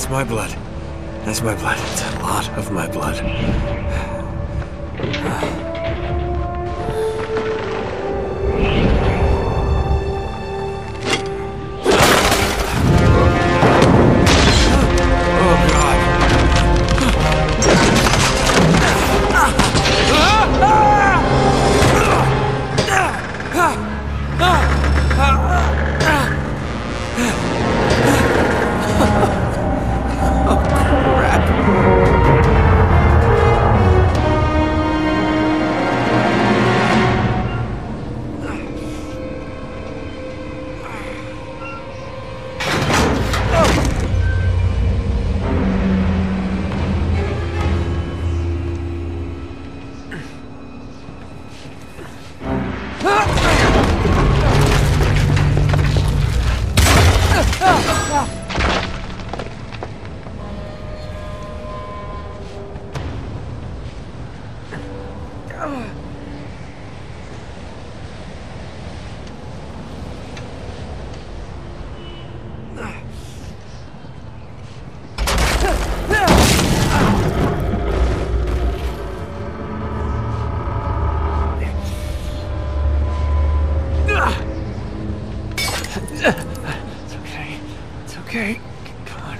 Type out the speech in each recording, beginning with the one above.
That's my blood. That's my blood. It's a lot of my blood. Okay. Come on.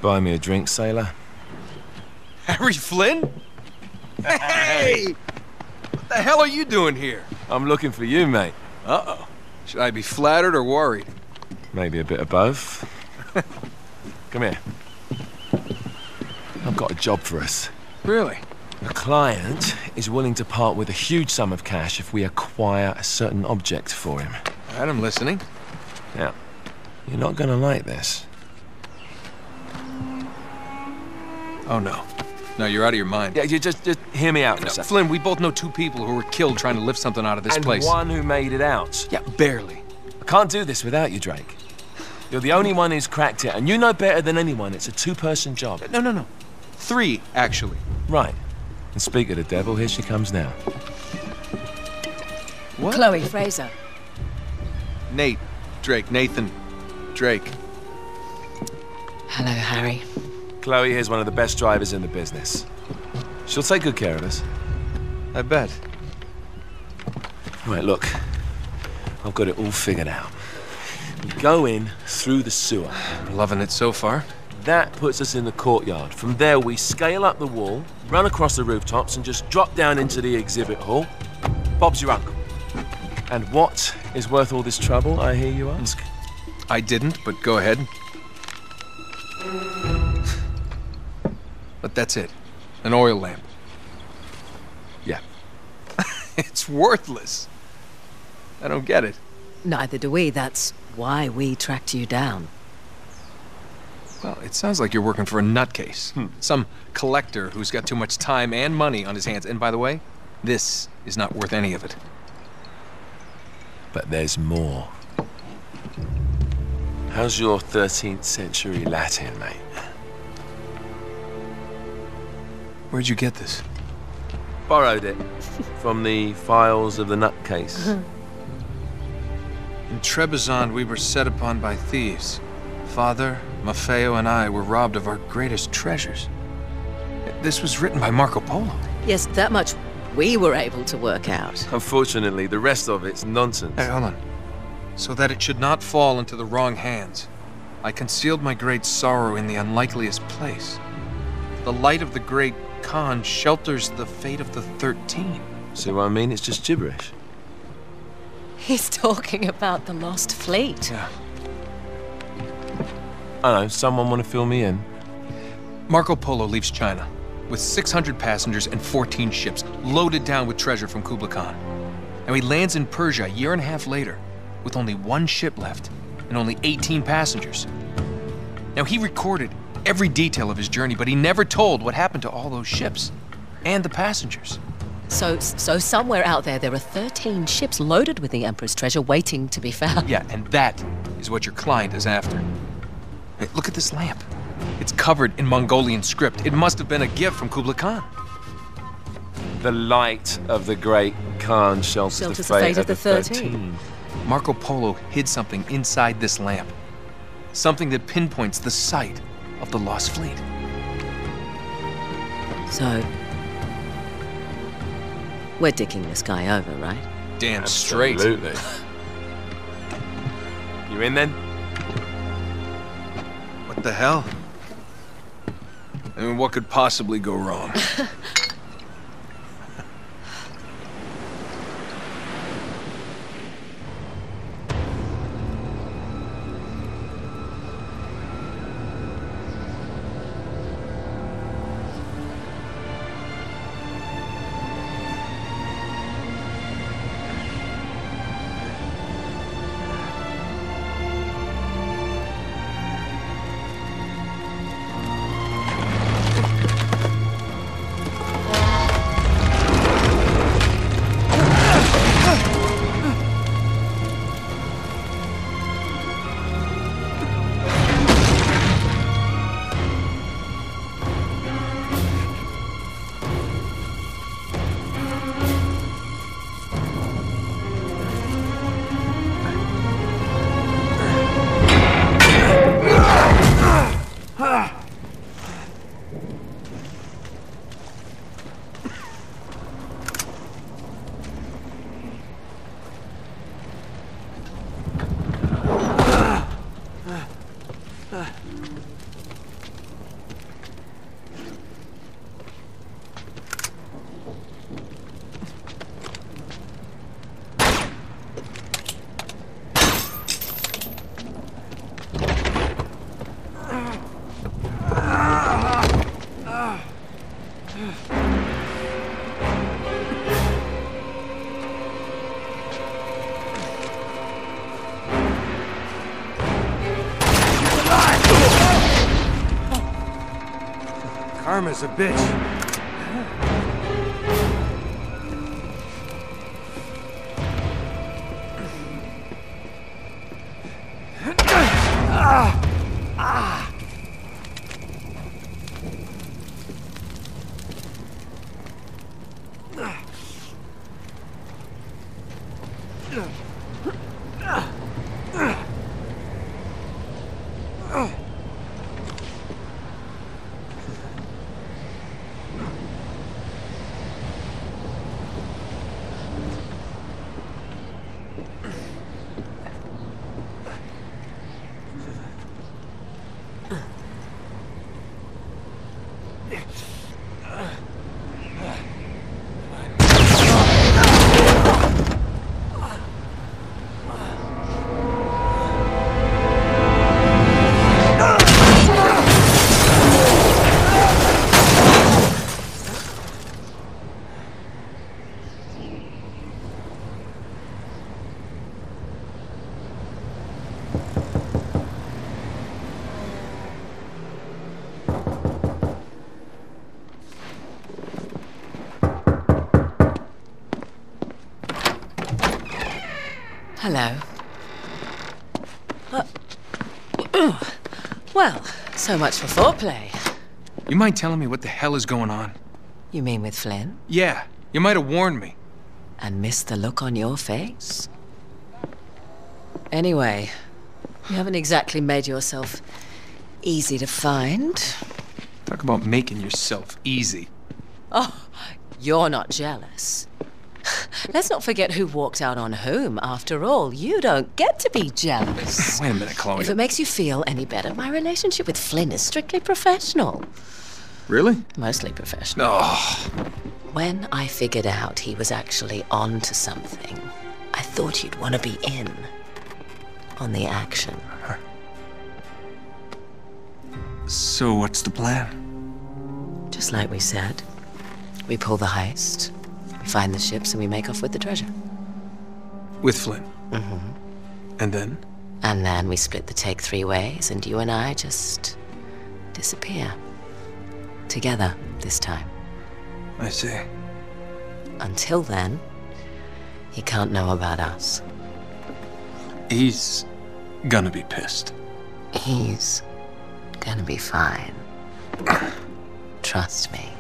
Buy me a drink, sailor. Harry Flynn? Hey! What the hell are you doing here? I'm looking for you, mate. Uh-oh. Should I be flattered or worried? Maybe a bit of both. Come here. I've got a job for us. Really? A client is willing to part with a huge sum of cash if we acquire a certain object for him. All right, I'm listening. Now, you're not gonna like this. Oh, no. No, you're out of your mind. Yeah, you just hear me out for a No, second. Flynn, we both know two people who were killed trying to lift something out of this place. And one who made it out. Yeah, barely. I can't do this without you, Drake. You're the only one who's cracked it, and you know better than anyone it's a two-person job. No. 3, actually. Right. And speak of the devil, here she comes now. What? Chloe Fraser. Nate. Drake. Nathan. Drake. Hello, Harry. Chloe here's one of the best drivers in the business. She'll take good care of us. I bet. Right, look. I've got it all figured out. We go in through the sewer. Loving it so far. That puts us in the courtyard. From there, we scale up the wall, run across the rooftops, and just drop down into the exhibit hall. Bob's your uncle. And what is worth all this trouble, I hear you ask? I didn't, but go ahead. But that's it. An oil lamp. Yeah. It's worthless. I don't get it. Neither do we. That's why we tracked you down. Well, it sounds like you're working for a nutcase. Some collector who's got too much time and money on his hands. And by the way, this is not worth any of it. But there's more. How's your 13th century Latin, mate? Where'd you get this? Borrowed it from the files of the nutcase. In Trebizond, we were set upon by thieves. Father, Maffeo, and I were robbed of our greatest treasures. This was written by Marco Polo. Yes, that much we were able to work out. Unfortunately, the rest of it's nonsense. Hey, hold on. So that it should not fall into the wrong hands, I concealed my great sorrow in the unlikeliest place. The light of the great Khan shelters the fate of the 13. See what I mean? It's just gibberish. He's talking about the lost fleet. Yeah. I know, someone want to fill me in? Marco Polo leaves China with 600 passengers and 14 ships loaded down with treasure from Kublai Khan. And he lands in Persia a year and a half later with only one ship left and only 18 passengers. Now, he recorded every detail of his journey, but he never told what happened to all those ships and the passengers. So somewhere out there are 13 ships loaded with the Emperor's treasure waiting to be found. Yeah, and that is what your client is after. Hey, look at this lamp. It's covered in Mongolian script. It must have been a gift from Kublai Khan. The light of the great Khan shelters the fate of the 13. Marco Polo hid something inside this lamp. Something that pinpoints the site of the lost fleet. So, we're dicking this guy over, right? Damn straight. Absolutely. You in then? What the hell? I mean, what could possibly go wrong? Karma's a bitch. Hello. Well, so much for foreplay. You mind telling me what the hell is going on? You mean with Flynn? Yeah, you might have warned me. And missed the look on your face? Anyway, you haven't exactly made yourself easy to find. Talk about making yourself easy. Oh, you're not jealous. Let's not forget who walked out on whom. After all, you don't get to be jealous. Wait a minute, Chloe. If it makes you feel any better, my relationship with Flynn is strictly professional. Really? Mostly professional. Oh. When I figured out he was actually on to something, I thought you'd want to be in on the action. So what's the plan? Just like we said. We pull the heist, we find the ships, and we make off with the treasure. With Flynn? Mm-hmm. And then? And then we split the take 3 ways, and you and I just disappear. Together, this time. I see. Until then, he can't know about us. He's gonna be pissed. He's gonna be fine. Trust me.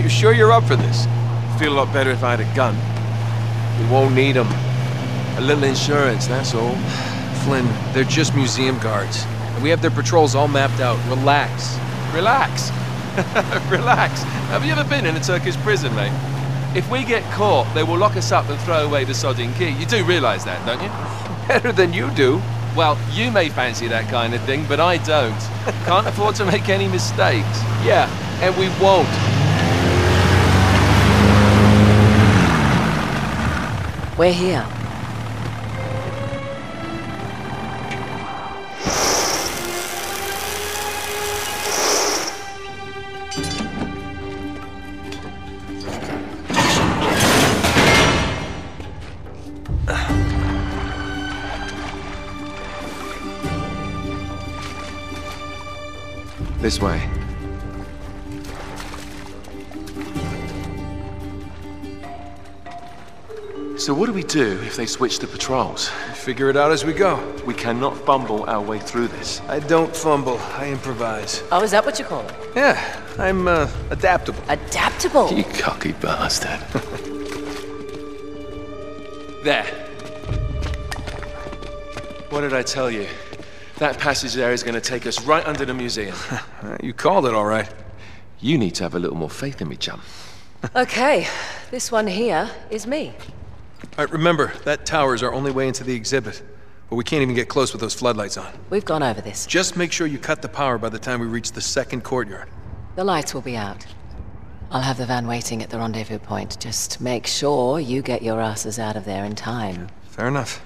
Sure you're up for this? Feel a lot better if I had a gun. We won't need them. A little insurance, that's all. Flynn, they're just museum guards. And we have their patrols all mapped out. Relax. Relax. Relax. Have you ever been in a Turkish prison, mate? If we get caught, they will lock us up and throw away the sodding key. You do realise that, don't you? Better than you do. Well, you may fancy that kind of thing, but I don't. Can't afford to make any mistakes. Yeah, and we won't. We're here. This way. So what do we do if they switch the patrols? Figure it out as we go. We cannot fumble our way through this. I don't fumble, I improvise. Oh, is that what you call it? Yeah, I'm adaptable. Adaptable? You cocky bastard. There. What did I tell you? That passage there is going to take us right under the museum. You called it all right. You need to have a little more faith in me, chum. Okay, this one here is me. All right, remember, that tower is our only way into the exhibit. but we can't even get close with those floodlights on. We've gone over this. Just make sure you cut the power by the time we reach the second courtyard. The lights will be out. I'll have the van waiting at the rendezvous point. Just make sure you get your asses out of there in time. Fair enough.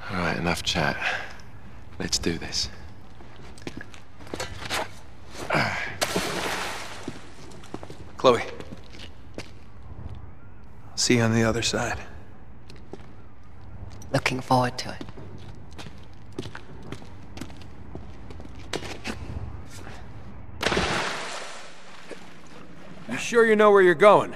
All right, enough chat. Let's do this. Chloe. See you on the other side. Looking forward to it. You sure you know where you're going?